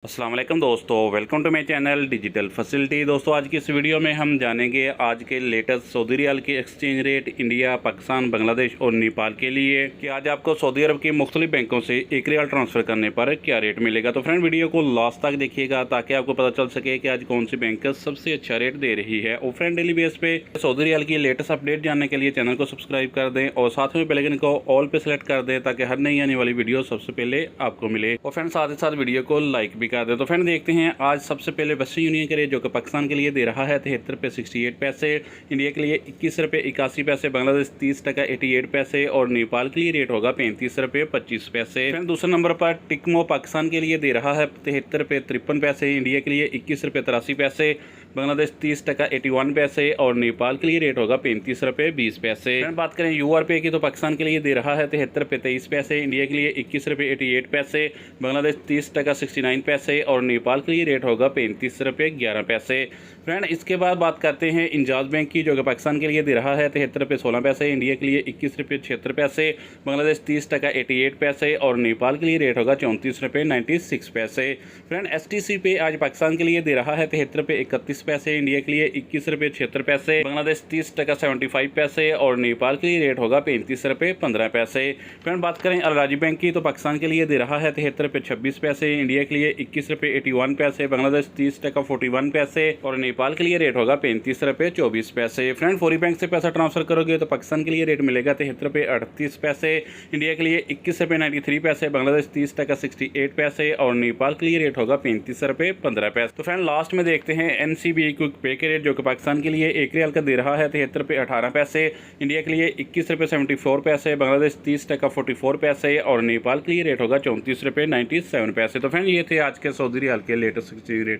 अस्सलाम वालेकुम दोस्तों, welcome to my channel Digital Facility. दोस्तों आज की इस वीडियो में हम जानेंगे आज के लेटेस्ट सऊदी रियाल की exchange rate India, Pakistan, Bangladesh और नेपाल के लिए कि आज आपको सऊदी अरब की मुख्तलिफ बैंकों से एक रियाल ट्रांसफ़र करने पर क्या रेट मिलेगा। तो फ्रेंड वीडियो को लास्ट तक देखिएगा ताकि आपको पता चल सके कि आज कौन सी बैंक सबसे अच्छा रेट दे रही है। और फ्रेंड डेली बेस पे सऊदी रियाल की लेटेस्ट अपडेट जानने के लिए चैनल को सब्सक्राइब कर दें और साथ में बेल आइकन को ऑल पे सेलेक्ट कर दें ताकि हर नई आने वाली वीडियो सबसे पहले आपको मिले। और फ्रेंड साथ ही साथ वीडियो को लाइक भी कर दें। तो फ्रेंड देखते हैं आज सबसे पहले वेस्टर्न यूनियन के रेट जो कि पाकिस्तान के लिए दे रहा है 73 रुपये 68 पैसे, इंडिया के लिए 21 रुपये 81 पैसे, बांग्लादेश 30 टका 88 पैसे और नेपाल के लिए रेट होगा 35 रुपये 25 पैसे। फिर दूसरे नंबर पर टिकमो पाकिस्तान के लिए दे रहा है 73 रुपये 53 पैसे, इंडिया के लिए 21 रुपये 83 पैसे, बांग्लादेश 30 टका 81 पैसे और नेपाल के लिए रेट होगा 35 रुपये 20 पैसे। बात करें URP की तो पाकिस्तान के लिए दे रहा है 73 रुपये 23 पैसे, इंडिया के लिए 21 रुपये 88 पैसे, बांग्लादेश 30 टका 69 पैसे और नेपाल के लिए रेट होगा 35 रुपये 11 पैसे। फ्रेंड इसके बाद बात करते हैं इंजाज बैंक की जो कि पाकिस्तान के लिए दे रहा है 73 रुपये 16 पैसे, इंडिया के लिए 21 रुपये 76 पैसे, बांग्लादेश 30 टका 88 पैसे और नेपाल के लिए रेट होगा 34 रुपये 96 पैसे। फ्रेंड STC पे आज पाकिस्तान के लिए दे रहा है 73 रुपये 31 पैसे, इंडिया के लिए 21 रुपये 76 पैसे, बांग्लादेश 30 टका 75 पैसे और नेपाल के लिए रेट होगा 35 रुपये 15 पैसे। फ्रेंड बात करें अल राजी बैंक की तो पाकिस्तान के लिए दे रहा है 73 रुपये 26 पैसे, इंडिया के लिए 21 रुपये 81 पैसे, बांग्लादेश 30 टका 41 पैसे और नेपाल के लिए रेट होगा 35 रुपये 24 पैसे। फ्रेंड फौरी बैंक से पैसा ट्रांसफर करोगे तो पाकिस्तान के लिए रेट मिलेगा 73 रुपये 38 पैसे, इंडिया के लिए 21 रुपये 93 पैसे, बांग्लादेश 30 टका 68 पैसे और नेपाल के लिए रेट होगा 35 रुपये 15 पैसे। तो फ्रेंड लास्ट में देखते हैं NCBA क्विक पे के रेट जो कि पाकिस्तान के लिए एक रियाल का दे रहा है 73 रुपये 18 पैसे, इंडिया के लिए 21 रुपये 74 पैसे, बांग्लादेश 30 टका 44 पैसे और नेपाल के लिए रेट होगा 34 रुपये 97 पैसे। तो फ्रेंड ये थे आज के सऊदी रियाल के लेटेस्ट रेट।